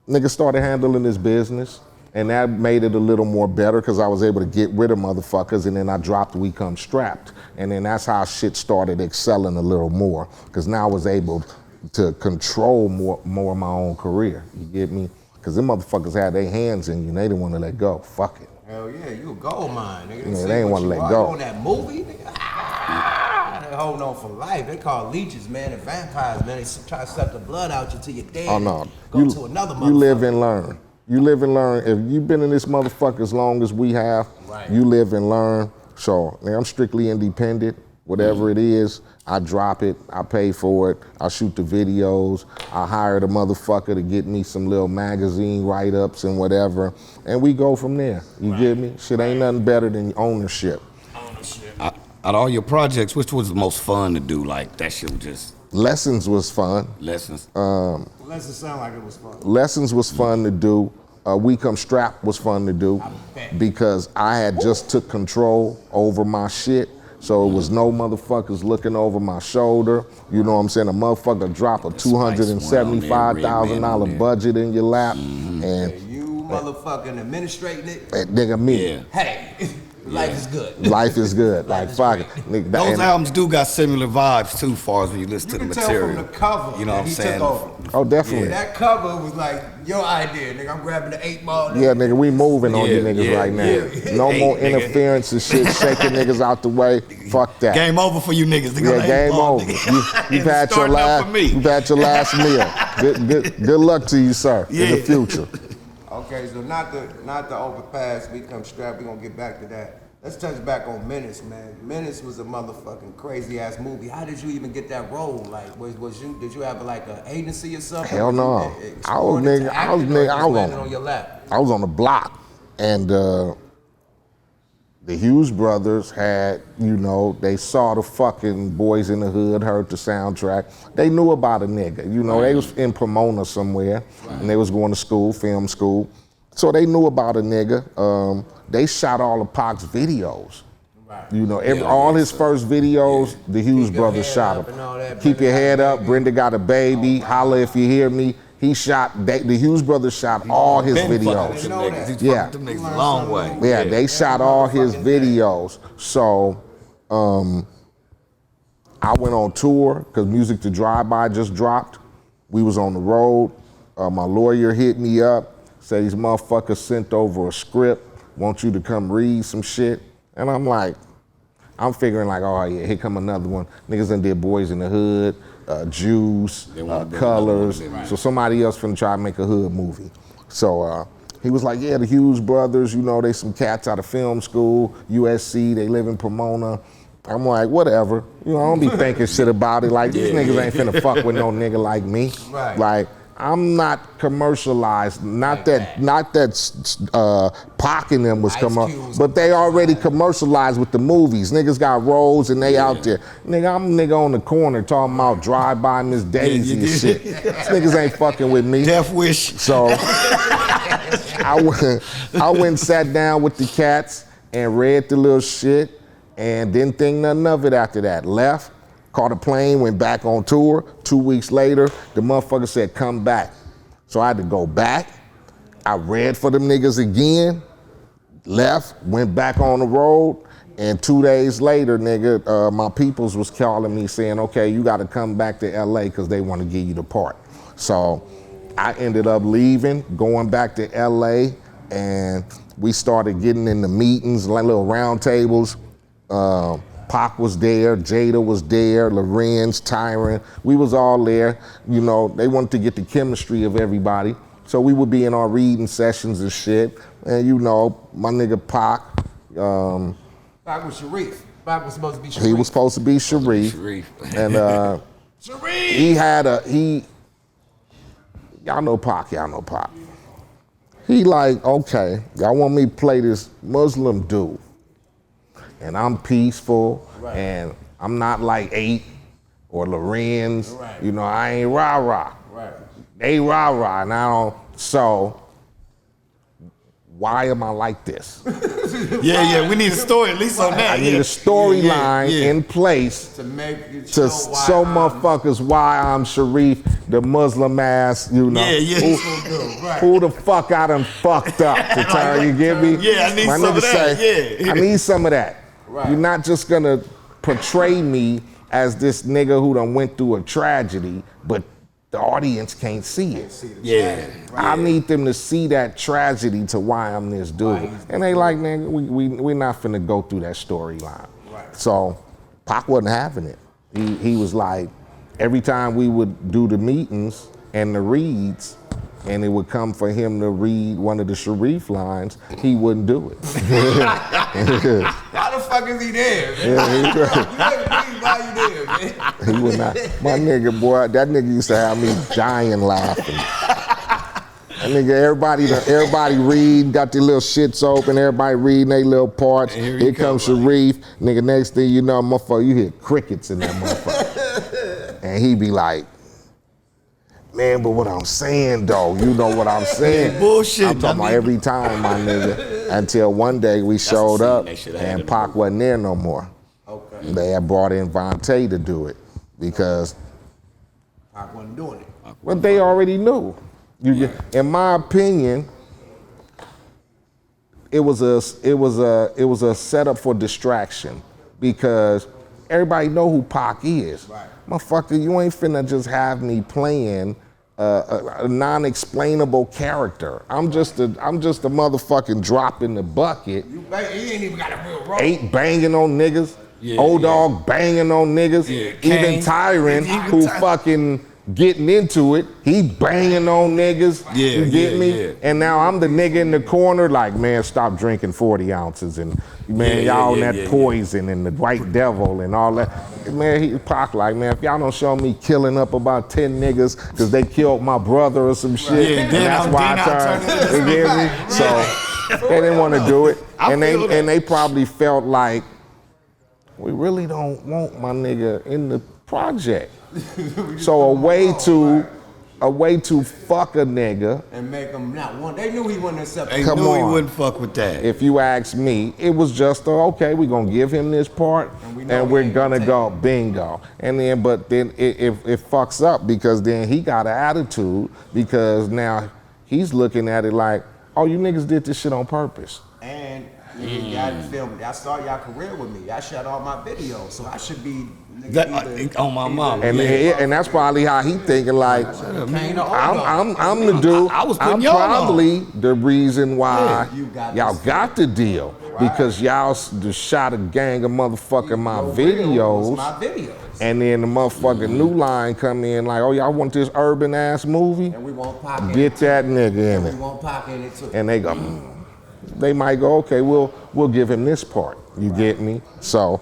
nigga started handling this business. And that made it a little more better because I was able to get rid of motherfuckers, and then I dropped We Come Strapped. And then that's how shit started excelling a little more because now I was able to control more of my own career. You get me? Because them motherfuckers had their hands in you and they didn't want to let go. Fuck it. Hell yeah, you a gold mine, nigga. Yeah, they didn't want to let go. On that movie, nigga. They holding on for life. They call leeches, man, and vampires, man. They try to suck the blood out you till you're dead. Oh no. Go to another motherfucker. You live and learn. You live and learn. If you've been in this motherfucker as long as we have, you live and learn. So man, I'm strictly independent. Whatever it is, I drop it, I pay for it, I shoot the videos, I hire the motherfucker to get me some little magazine write-ups and whatever, and we go from there. You get me? Shit ain't nothing better than ownership. Out of all your projects, which was the most fun to do? Like, that shit was just... Lessons was fun. Lessons. Lessons sound like it was fun. Lessons was fun to do. We Come Strapped was fun to do because I had just took control over my shit. So it was no motherfuckers looking over my shoulder. You know what I'm saying? A motherfucker drop a $275,000 budget in your lap. And you motherfucking administrating it. Nigga, me. Yeah. Hey. Life is good. Life is good. Like, fuck it. Those albums do got similar vibes too, far as when you listen to the material. You can tell from the cover. You know what I'm saying? Oh, definitely. Yeah, that cover was like your idea, nigga. I'm grabbing the 8-ball. Nigga. Yeah, nigga, we moving on you niggas right now. No more interference and shit, shaking niggas out the way. Fuck that. Game over for you niggas. Yeah, game over. You've had your last. You've had your last meal. Good luck to you, sir, in the future. Okay, so not to overpass, We Come Strapped. We're gonna get back to that. Let's touch back on Menace, man. Menace was a motherfucking crazy ass movie. How did you even get that role? Like, did you have like an agency or something? Hell no. I was on your lap. I was on the block, and the Hughes brothers had, you know, they saw the fucking Boys in the Hood, heard the soundtrack. They knew about a nigga. You know, they was in Pomona somewhere, and they was going to school, film school. So they knew about a nigga. They shot all of Pac's videos. You know, all his first videos, the Hughes brothers shot them. Keep your head up, Brenda Got a Baby, Holla If You Hear Me. He shot, the Hughes brothers shot all his videos. Yeah. Them niggas a long way. Yeah, they shot all his videos. So I went on tour because Music to Drive By just dropped. We was on the road. My lawyer hit me up, said these motherfuckers sent over a script, want you to come read some shit. And I'm like, I'm figuring like, oh yeah, here come another one. Niggas done did Boys in the Hood, Juice, Colors. So somebody else finna try to make a hood movie. So he was like, yeah, the Hughes brothers, you know, they some cats out of film school, USC, they live in Pomona. I'm like, whatever. You know, I don't be thinking shit about it. Like, these niggas ain't finna fuck with no nigga like me. Right. Like, I'm not commercialized. Not that Pac and them was commercial, but they already commercialized with the movies. Niggas got roles and they out there. Nigga, I'm a nigga on the corner talking about Drive By Miss Daisy and shit. These niggas ain't fucking with me. Death Wish. So I went and sat down with the cats and read the little shit and didn't think nothing of it after that. Left. Caught a plane, went back on tour. 2 weeks later, the motherfucker said, come back. So I had to go back, I read for them niggas again, left, went back on the road, and 2 days later, nigga, my peoples was calling me saying, okay, you gotta come back to LA because they want to give you the part. So I ended up leaving, going back to LA, and we started getting in the meetings, like little round tables. Pac was there, Jada was there, Lorenz, Tyron, we was all there. You know, they wanted to get the chemistry of everybody. So we would be in our reading sessions and shit. And you know, my nigga Pac. Pac was Sharif. Pac was supposed to be Sharif. He was supposed to be Sharif. And Sharif! Y'all know Pac. He like, okay, y'all want me to play this Muslim dude. And I'm peaceful, right. And I'm not like 8 or Lorenz. Right. You know, I ain't rah-rah. Right. They rah-rah, and I don't, so why am I like this? Yeah, we need a story at least on that. I need a storyline in place to make it to show motherfuckers why I'm Sharif, the Muslim ass, you know. Who the fuck I done fucked up to turn, you get me? Yeah, I need some of that, I need some of that. Right. You're not just gonna portray me as this nigga who done went through a tragedy, but the audience can't see it. Yeah. I need them to see that tragedy to why I'm this dude. And they like, man, we're not finna go through that storyline. Right. So Pac wasn't having it. He was like, every time we would do the meetings and the reads, and it would come for him to read one of the Sharif lines, he wouldn't do it. Why the fuck is he there, man? You never read why you there, man. He would not. My nigga, boy, that nigga used to have me dying laughing. That nigga, everybody read, got their little shits open, everybody reading their little parts. Here comes Sharif. Nigga, next thing you know, motherfucker, you hear crickets in that motherfucker. And he be like, man, but what I'm saying though, you know what I'm saying? Bullshit. I'm talking about every time, my nigga. Until one day we showed up and Pac wasn't there no more. Okay. They had brought in Vontae to do it because Pac wasn't doing it. But they already knew. In my opinion, it was a setup for distraction because everybody know who Pac is. Right. Motherfucker, you ain't finna just have me playing a non-explainable character. I'm just a motherfucking drop in the bucket. You ain't even got a real role. 8 banging on niggas. Dog banging on niggas. Even Tyron, who fucking getting into it, he banging on niggas. You get me? Yeah. And now I'm the nigga in the corner like, man, stop drinking 40 ounces and man, y'all on that poison and the white devil and all that. Man, he Pac like, man, if y'all don't show me killing up about 10 niggas because they killed my brother or some shit, and that's why I turned. You get me? So they didn't want to do it. And they probably felt like, we really don't want my nigga in the project. So a way to fuck a nigga and make him not want. They knew he wasn't acceptable. They knew he wouldn't fuck with that. If you ask me, it was just okay. We're gonna give him this part, and we're gonna go bingo. And then, but then it fucks up because then he got an attitude because now he's looking at it like, oh, you niggas did this shit on purpose. And y'all filmed. Y'all started y'all career with me. I shot all my videos, so I should be. On my mom. And that's probably how he thinking like, I'm the dude. I'm probably the reason why y'all got the deal. Because y'all just shot a gang of motherfucking my videos. And then the motherfucking new line come in like, oh, y'all want this urban ass movie? And we won't Pac in it. Get that nigga in it. We won't Pac in it too. And they go, they might go, okay, we'll give him this part. You get me? So,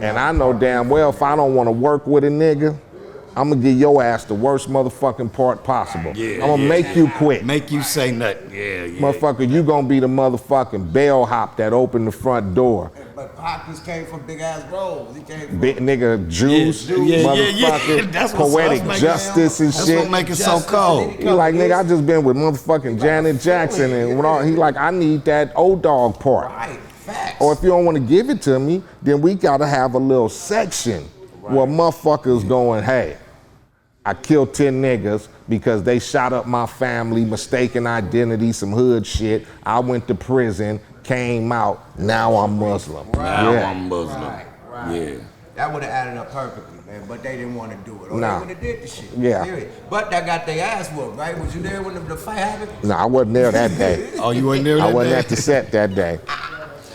and I know damn well if I don't want to work with a nigga, I'm gonna give your ass the worst motherfucking part possible. I'm gonna make you quit. Make you say nothing. Motherfucker, you gonna be the motherfucking bellhop that opened the front door. But Pac just came from big ass roles. He came from big nigga juice, motherfucking That's poetic justice and shit. That's what make it so cold. He like, nigga, I just been with motherfucking Janet Jackson and he like, I need that old dog part. Right. Facts. Or if you don't want to give it to me, then we gotta have a little section where motherfuckers going, hey, I killed 10 niggas because they shot up my family, mistaken identity, some hood shit. I went to prison, came out, now I'm Muslim. Now Yeah. I'm Muslim. Right. Yeah. That would have added up perfectly, man. But they didn't want to do it. Or Nah. they would have did the shit. Yeah. Period. But that got their ass whooped, right? Was you there when the fight happened? No, I wasn't there that day. Oh, you wasn't there I that wasn't day? at the set that day.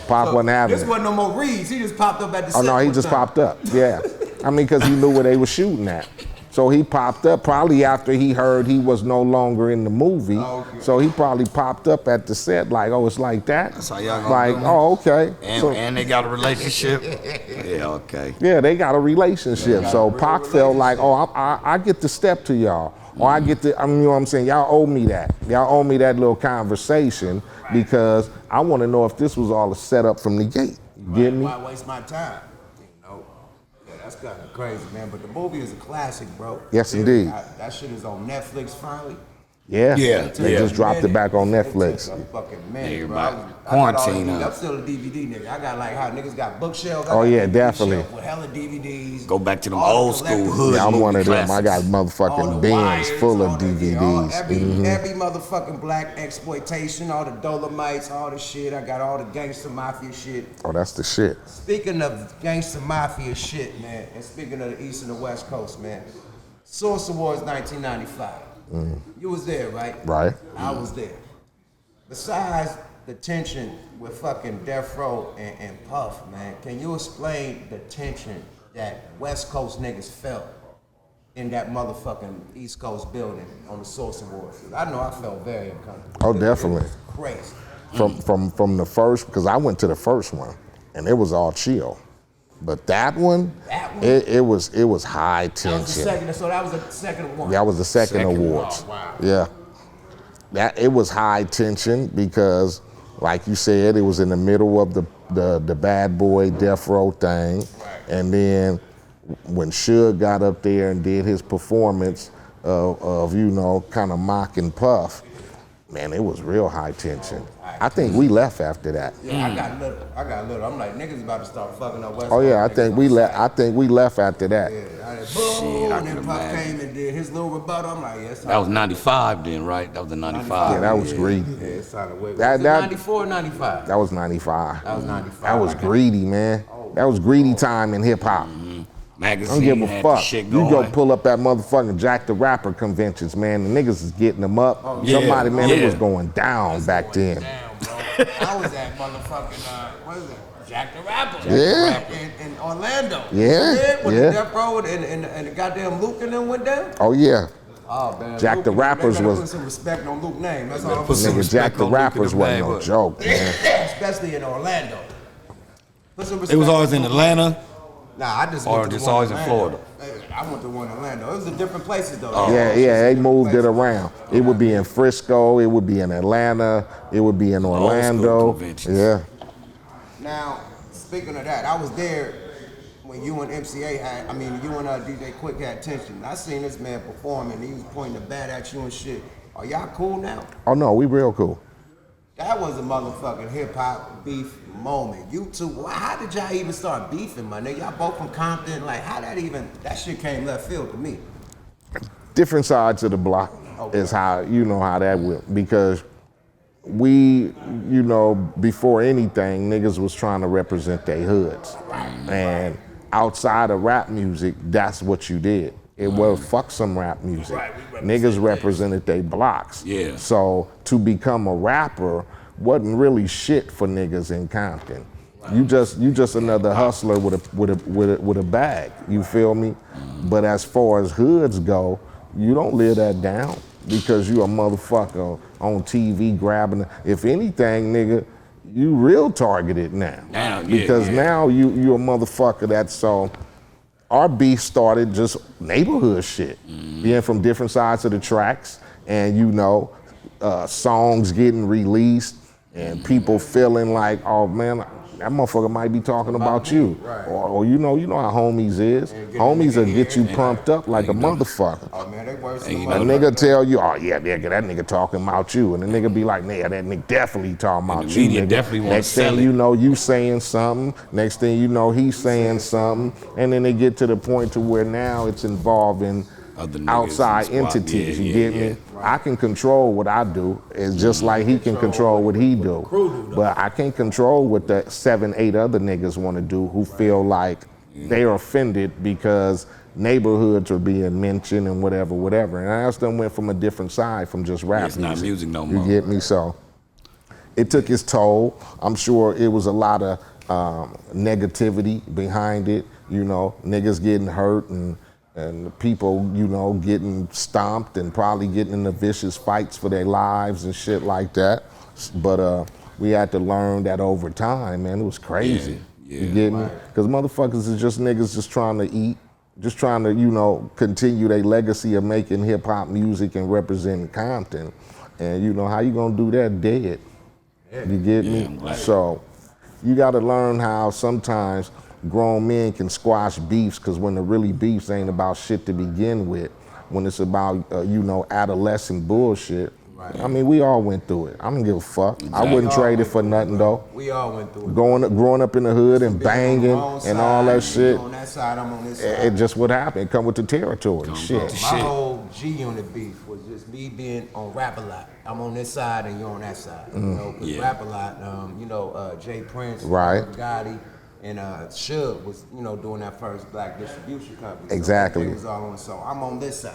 Pop wasn't having This it. wasn't no more Reeds. He just popped up at the Oh set no, he one just time. popped up. Yeah, I mean, because he knew where they were shooting at. So he popped up probably after he heard he was no longer in the movie. Oh, okay. So he probably popped up at the set like, oh, it's like that. That's how y'all gonna like, do it? oh, okay. And, So- and they got a relationship? Yeah, okay. yeah, they got a relationship. So Pac felt like, oh, I get to step to y'all. Or I get to, I mean, you know what I'm saying? Y'all owe me that. Y'all owe me that little conversation because I want to know if this was all a setup from the gate. You get me? Why waste my time? You know? Yeah, that's kind of crazy, man. But the movie is a classic, bro. Yes, indeed. That shit is on Netflix finally. Yeah. Yeah, They yeah. just dropped it back on Netflix. It took a fucking minute, Everybody bro. quarantine, I'm huh? still a DVD nigga. I got like how niggas got bookshelves. I Oh, got yeah, DVD definitely. shelf with hella DVDs. Go back to them all the old school collectibles. hood Yeah, I'm one of movie them. I got classics. All motherfucking the bins wires, full all of the- DVDs. yeah, Mhm. every motherfucking black exploitation, all the Dolomites, all the shit. I got all the gangster mafia shit. Oh, that's the shit. Speaking of gangster mafia shit, man, and speaking of the East and the West Coast, man, Source Awards 1995. You was there, right? Right. I was there. Besides the tension with fucking Death Row and Puff, man, can you explain the tension that West Coast niggas felt in that motherfucking East Coast building on the Source Awards? 'Cause I know I felt very uncomfortable. Oh, It definitely. was crazy. From the first, because I went to the first one, and it was all chill. But that one, That one? it was high That was the tension. second, so that was the second one. That was the second awards. Oh, wow. Yeah. That it was high tension because, like you said, it was in the middle of the bad boy Death Row thing, and then when Suge got up there and did his performance of you know, kind of mocking Puff, man, it was real high tension. I think we left after that. Yeah, I got little. I'm like, niggas about to start fucking up West Oh yeah, I Coast think niggas we on left. side. I think we left after that. Yeah, I did, Shit, boom, I and then can Puff imagine. came and did his little rebuttal. I'm like, yeah, it's time. That was 95 then, right? That was the 95. Yeah, that was greedy. Yeah, it's time to wait. That- Was it that- 94 or 95? That was 95. That was 95. That was I got- greedy, man. That was greedy time in hip hop. I Magazine don't give a had the fuck. shit You going. go pull up at motherfucking Jack the Rapper conventions, man. The niggas is getting them up. yeah, Somebody, man, it yeah. was going down back then. Damn, bro. I was at motherfucking, what is it? Jack the Rapper. Yeah. In Orlando. Yeah, When yeah. the Death Row and the goddamn Luke and them went down. Oh yeah. Oh, man. Jack Luke the and them, Rappers they better was- put some respect on Luke's name. That's all I'm put some saying. Nigga, Jack respect the on Luke Rappers and wasn't them no name, joke, man. Especially in Orlando. Put some It was respect always on in Luke. Atlanta. Nah, I just Or went to just the one always in Orlando. Florida? I went to one in Orlando. It was in different places though. Yeah, they moved it around. It would be in Frisco, it would be in Atlanta, it would be in Orlando. conventions. Yeah. Now, speaking of that, I was there when you and MCA had, you and DJ Quick had tension. I seen this man perform and he was pointing the bat at you and shit. Are y'all cool now? Oh no, we real cool. That was a motherfucking hip hop beef moment. You two, how did y'all even start beefing, my nigga? Y'all both from Compton. Like, that shit came left field to me. Different sides of the block is how you know how that went, because we, you know, before anything, niggas was trying to represent their hoods, and outside of rap music, that's what you did. It was fuck some rap music. Niggas represented their blocks. Yeah. So to become a rapper wasn't really shit for niggas in Compton. You just another hustler with a bag. You feel me? But as far as hoods go, you don't live that down because you a motherfucker on TV grabbing. If anything, nigga, you real targeted now. Now, yeah, because yeah. now you a motherfucker that's so. Our beef started just neighborhood shit, being from different sides of the tracks, and you know, songs getting released, and people feeling like, oh man, that motherfucker might be talking about you, or you know how homies is. Homies will get you pumped up like a motherfucker. Oh man, they worse And than you A know, nigga tell you, oh yeah, that nigga talking about you, and the nigga be like, yeah, that nigga definitely talking about the you. media Nigga. definitely wanna Next sell thing it. you know, you saying something. Next thing you know, he's saying something, and then they get to the point to where now it's involving outside entities. You get me? I can control what I do. It's just like he can control what he do. But I can't control what the 7, 8 other niggas want to do who feel like they are offended because neighborhoods are being mentioned and whatever. And I just done went from a different side from just rap. It's not music no more. You get me? So it took its toll. I'm sure it was a lot of negativity behind it. You know, niggas getting hurt and people, you know, getting stomped and probably getting into vicious fights for their lives and shit like that. But we had to learn that over time, man. It was crazy. You get me? Because motherfuckers is just niggas just trying to eat, just trying to, you know, continue their legacy of making hip hop music and representing Compton. And you know, how you gonna do that dead? You get me? So you gotta learn how sometimes grown men can squash beefs, because when the really beefs ain't about shit to begin with, when it's about, you know, adolescent bullshit. I mean, we all went through it. I don't give a fuck. I wouldn't trade it for nothing, though. We all went through it. Growing up in the hood and banging and all that shit. On that side, I'm on this side. It just what happened. It come with the territory. Shit. My whole G-Unit beef was just me being on Rap-A-Lot. I'm on this side and you're on that side. You know, because Rap-A-Lot, you know, Jay Prince, Gotti, and Suge was, you know, doing that first black distribution company. Exactly. So it was all on, so I'm on this side.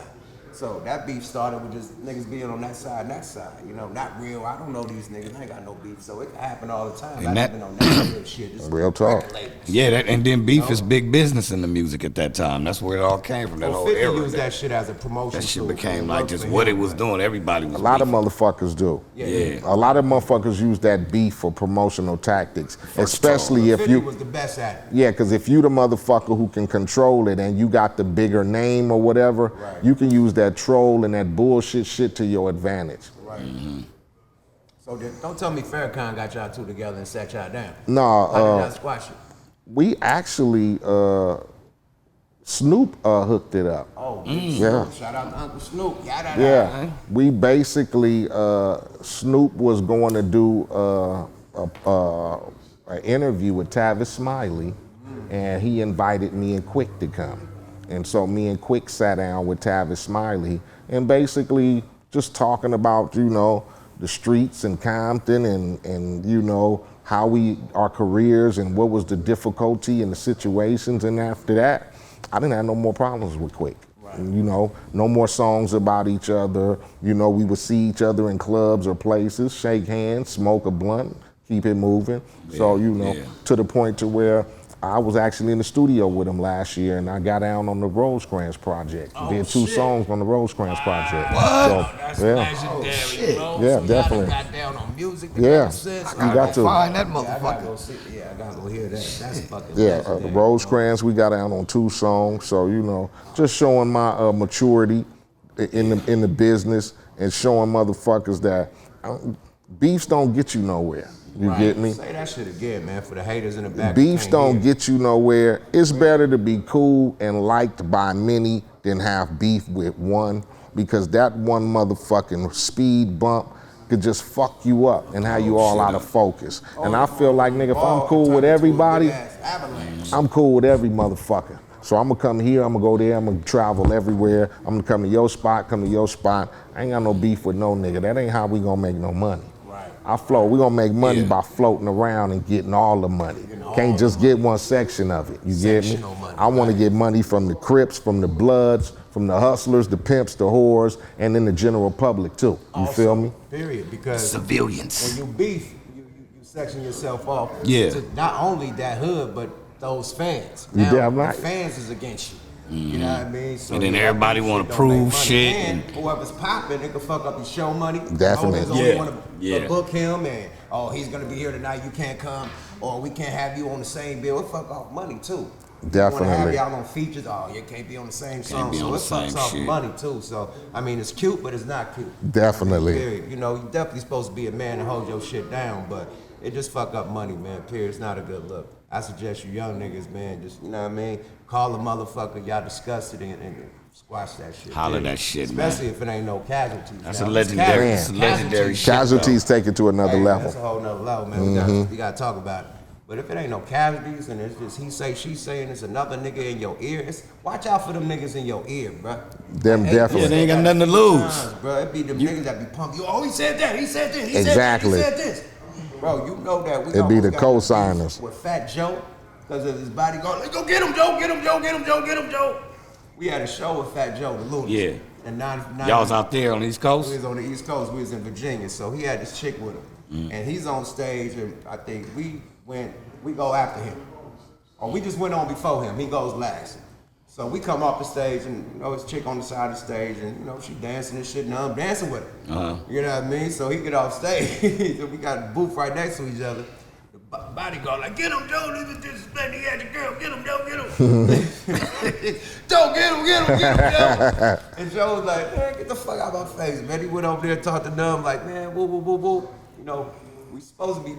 So that beef started with just niggas being on that side and that side. You know, not real. I don't know these niggas. I ain't got no beef. So it can happen all the time. And I've been on that real shit. This real talk. Yeah, and then beef is big business in the music at that time. That's where it all came from, that whole 50 era. used that shit as a promotion. That shit became like just what it was doing. Everybody was A lot beefing. of motherfuckers do. Yeah. A lot of motherfuckers use that beef for promotional tactics, especially if 50 you was the best at it. Yeah, because if you the motherfucker who can control it and you got the bigger name or whatever, you can use that troll and that bullshit shit to your advantage. Right. So don't tell me Farrakhan got y'all two together and sat y'all down. No, How did y'all squash it? we actually Snoop hooked it up. Oh, Yeah. Shout out to Uncle Snoop. Yeah, we basically Snoop was going to do an interview with Tavis Smiley, and he invited me and Quick to come. And so me and Quick sat down with Tavis Smiley and basically just talking about, you know, the streets in Compton and you know, how our careers and what was the difficulty and the situations. And after that, I didn't have no more problems with Quick. You know, no more songs about each other. You know, we would see each other in clubs or places, shake hands, smoke a blunt, keep it moving. So, you know, to the point to where I was actually in the studio with him last year, and I got down on the Rosecrans project. Did 2 songs on the Rosecrans project. That's yeah. legendary, bro. Yeah, so definitely. Got down on music. Yeah, Since. you got to. Find that I motherfucker. gotta go see. Yeah, I gotta go hear that. That's fucking. Yeah, legendary, Rosecrans, we got down on 2 songs. So, you know, just showing my maturity in the business and showing motherfuckers that beefs don't get you nowhere. You get me? Say that shit again, man, for the haters in the back. Beefs don't get you nowhere. It's better to be cool and liked by many than have beef with one, because that one motherfucking speed bump could just fuck you up and have you all out of focus. And I feel like, nigga, if I'm cool with everybody, I'm cool with every motherfucker. So I'm gonna come here, I'm gonna go there, I'm gonna travel everywhere. I'm gonna come to your spot, come to your spot. I ain't got no beef with no nigga. That ain't how we gonna make no money. I float. We're gonna make money by floating around and getting all the money. Can't just get one section of it. You get me? I want to get money from the Crips, from the Bloods, from the hustlers, the pimps, the whores, and then the general public too. You feel me? Period. Because Civilians. when you beef, you section yourself off. Yeah. To not only that hood, but those fans. You Now, damn right. The fans is against you. You know what I mean? So And then you everybody don't wanna make prove money. shit And and- whoever's popping, it can fuck up your show money. Definitely. Owners only Yeah. want to Yeah. book him, and he's gonna be here tonight. You can't come, or we can't have you on the same bill. It fuck off money too. Definitely. Want to have y'all on features? Oh, you can't be on the same song. be So on it the same fucks off shit. money too. So I mean, it's cute, but it's not cute. Definitely. Period. You know, you definitely supposed to be a man and hold your shit down, but it just fuck up money, man. Period. It's not a good look. I suggest you young niggas, man, just, you know what I mean? Call a motherfucker, y'all discuss it and squash that shit. Holler period. that shit, man. Especially if it ain't no casualties. That's Now, a if it's legendary, casualties, it's a legendary shit. Casualties take it to another hey, level. that's a whole nother level, man. We gotta talk about it. But if it ain't no casualties and it's just he say, she say, and it's another nigga in your ear, watch out for them niggas in your ear, bro. Them definitely. Yeah, they ain't got nothing to lose. Bro, it be them niggas that be pumping you. Oh, he said that. He said this. He Exactly. said this. Bro, you know that we It be the almost got co-signers. with Fat Joe because of his bodyguard. Like, go get him, Joe. Get him, Joe. Get him, Joe. Get him, Joe. We had a show with Fat Joe, the Looney. Yeah. And Y'all was out there on the East Coast? We was on the East Coast. We was in Virginia. So he had this chick with him. And he's on stage, and I think we go after him. Or we just went on before him. He goes last. So we come off the stage, and you know, his chick on the side of the stage, and you know, she dancing and shit, and I'm dancing with her. You know what I mean? So he get off stage, so we got a booth right next to each other. The bodyguard like, get him, Joe, this is disrespect, he had your girl, get him, Joe, get him. Joe, get him, Joe. And Joe was like, man, get the fuck out of my face, man. He went over there and talked to them, like, man, woo, woo, woo, woo. You know, we supposed to be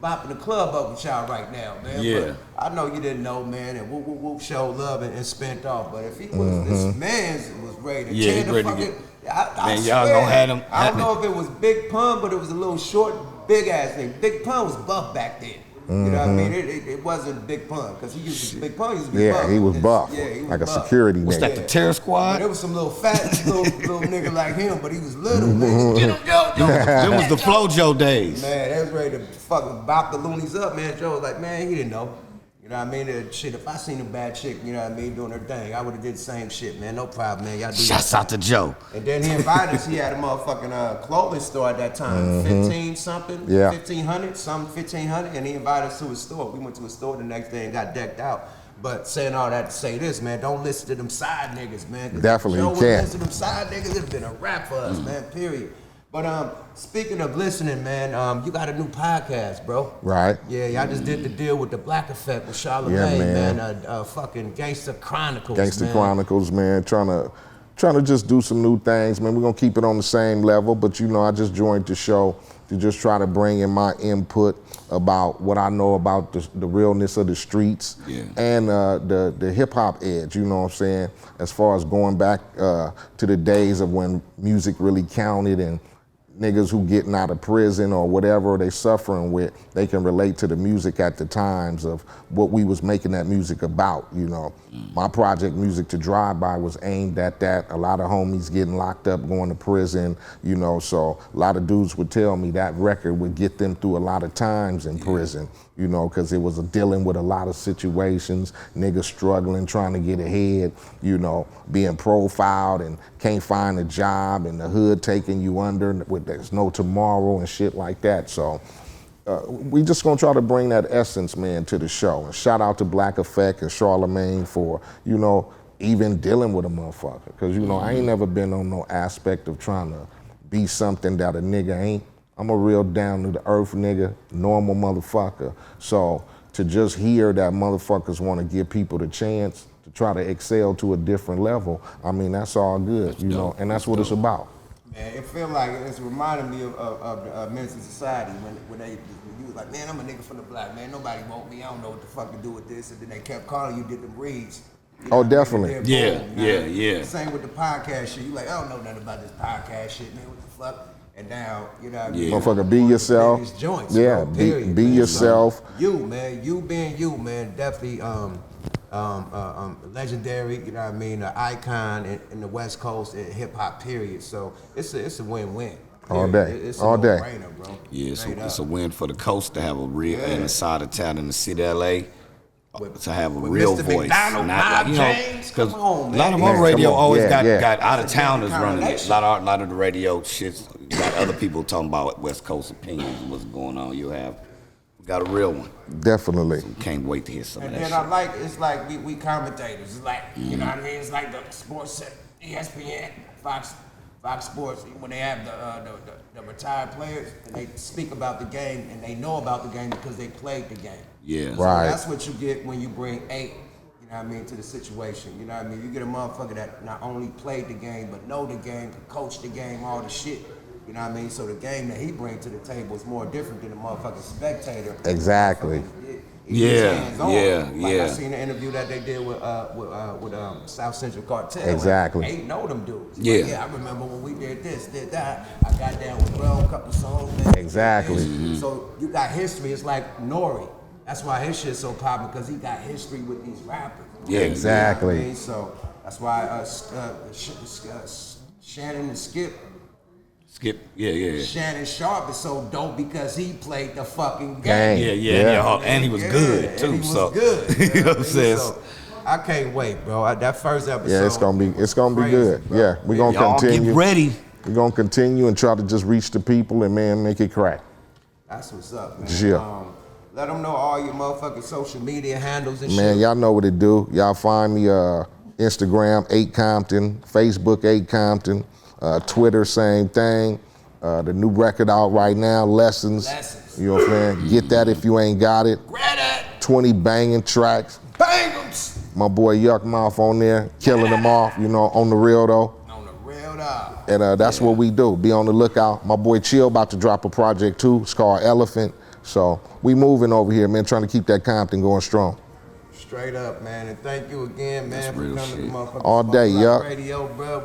bopping the club up with y'all right now, man. Yeah. But I know you didn't know, man, and whoop, whoop, whoop, showed love and spent off. But if he was, this man was ready to tear the fucking, I man, y'all swear, gonna have him. I don't know if it was Big Pun, but it was a little short, big ass thing. Big Pun was buff back then. You know what I mean? It wasn't Big Pun, because he used to, Big Pun used to be buff. Yeah, he was buff. Yeah, he was like buff. a security Was nigga. that the Terror Squad? But there was some little fat little nigga like him, but he was little, man. Get him, Joe. Them was the Flojo days. Man, they was ready to fucking bop the loonies up, man. Joe was like, man, he didn't know. You know what I mean? Shit, if I seen a bad chick, you know what I mean, doing her thing, I would have did the same shit, man. No problem, man. Y'all do Shouts that. out to Joe. And then he invited us. He had a motherfucking clothing store at that time, 15 something, Yeah. 1500, something 1500, and he invited us to his store. We went to his store the next day and got decked out. But saying all that to say this, man, don't listen to them side niggas, man. 'Cause Definitely, Joe you would can't. listen to them side niggas. It's been a wrap for us, man. Period. But speaking of listening, man, you got a new podcast, bro. Right. Yeah, y'all just did the deal with the Black Effect with Charlamagne, Yeah, man. Fucking Gangsta Chronicles, Gangsta man. Chronicles, man, trying to just do some new things, man. We're gonna keep it on the same level, but you know, I just joined the show to just try to bring in my input about what I know about the realness of the streets and the hip hop edge, you know what I'm saying? As far as going back to the days of when music really counted and niggas who getting out of prison or whatever they suffering with, they can relate to the music at the times of what we was making that music about, you know. My project, Music to Drive By, was aimed at that. A lot of homies getting locked up, going to prison, you know, so a lot of dudes would tell me that record would get them through a lot of times in prison, you know, because it was dealing with a lot of situations, niggas struggling, trying to get ahead, you know, being profiled and can't find a job, and the hood taking you under with there's no tomorrow and shit like that. So we just gonna try to bring that essence, man, to the show. And shout out to Black Effect and Charlamagne for, you know, even dealing with a motherfucker. Cause you know, I ain't never been on no aspect of trying to be something that a nigga ain't. I'm a real down to the earth nigga, normal motherfucker. So to just hear that motherfuckers wanna give people the chance to try to excel to a different level, I mean, that's all good, you know, and that's what it's about. Man, it feel like it's reminding me of the Men's Society when you was like, man, I'm a nigga from the block, man. Nobody want me. I don't know what the fuck to do with this. And then they kept calling you, did them reads. You know, definitely. Yeah. Same with the podcast shit. You like, I don't know nothing about this podcast shit, man. What the fuck? And now, you know, Motherfucker, be yourself. Joints, yeah, bro, period, be man. yourself. So, you, man, you being you, man, definitely legendary, you know what I mean, an icon in the West Coast in hip hop, period. So it's a win-win. All day. It's all a day. no-brainer, bro. Yeah, it's a win for the coast to have a real, and the side of town in the city of LA, to have a real Mr. voice. McDonald, Not like, you know, James, because come on, a man. lot of Man, our radio come on. always Yeah, got out of It's a towners different running it. combination. A lot of the radio shit's got other people talking about West Coast opinions and what's going on. We got a real one. Definitely. Can't wait to hear some And of that then shit. I like, it's like we commentators. It's like, you know what I mean? It's like the sports set, ESPN, Fox Sports, when they have the retired players and they speak about the game and they know about the game because they played the game. Yeah. So Right. that's what you get when you bring 8, you know what I mean, to the situation. You know what I mean? You get a motherfucker that not only played the game, but know the game, could coach the game, all the shit. You know what I mean? So the game that he brings to the table is more different than the motherfucking spectator. Exactly. He gets Yeah, hands-on. yeah, Like yeah. I seen the interview that they did with South Central Cartel. Exactly. Like, 8 know them dudes. Yeah. Like, I remember when we did this, did that. I got down with Bro, a couple songs. Man. Exactly. So you got history. It's like Nori. That's why his shit's so popular, because he got history with these rappers. Yeah, exactly. You know what I mean? So that's why Shannon and Skip. Shannon Sharp is so dope because he played the fucking game. Yeah. And he was good too. And he was so good. you know what I'm saying? So, I can't wait, bro. That first episode. Yeah, it's gonna be crazy, good. bro. Yeah, we're gonna Y'all continue. get ready. We're gonna continue and try to just reach the people and man, make it crack. That's what's up, man. Yeah. Let them know all your motherfucking social media handles and shit. Man, y'all know what to do. Y'all find me Instagram 8 Compton, Facebook 8 Compton, Twitter same thing. The new record out right now, Lessons. You know what I'm saying? Get that if you ain't got it. Grab it. 20 banging tracks. Bangums. My boy Yuck Mouth on there, killing them off, you know, on the real though. On the real though. And that's what we do. Be on the lookout. My boy Chill about to drop a project too. It's called Elephant. So we moving over here, man, trying to keep that Compton going strong. Straight up, man. And thank you again, man, for coming to motherfucking All day, Spotlight Yuck. Radio, bro.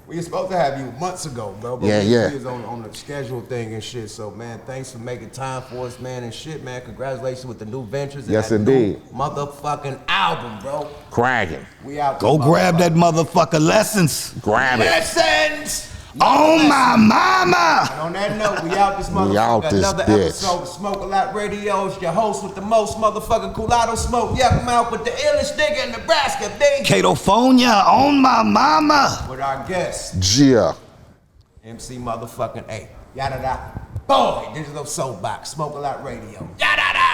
We were supposed to have you months ago, bro. But Yeah. We was on the schedule thing and shit. So, man, thanks for making time for us, man, and shit, man. Congratulations with the new ventures. And Yes, that indeed. new motherfucking album, bro. Cracking. We out. Go there, grab that motherfucker Lessons. Grab it. Lessons. On my mama. And on that note, we out this motherfucker. We out this Another bitch. episode of Smoke A Lot Radio. It's your host with the most motherfucking Culado Smoke. Yuck Mouth with the illest nigga in Nebraska, D. Catophonia on my mama. With our guest, Gia. MC motherfucking A. Yada da. Boy, Digital Soapbox. Smoke A Lot Radio. Yada da.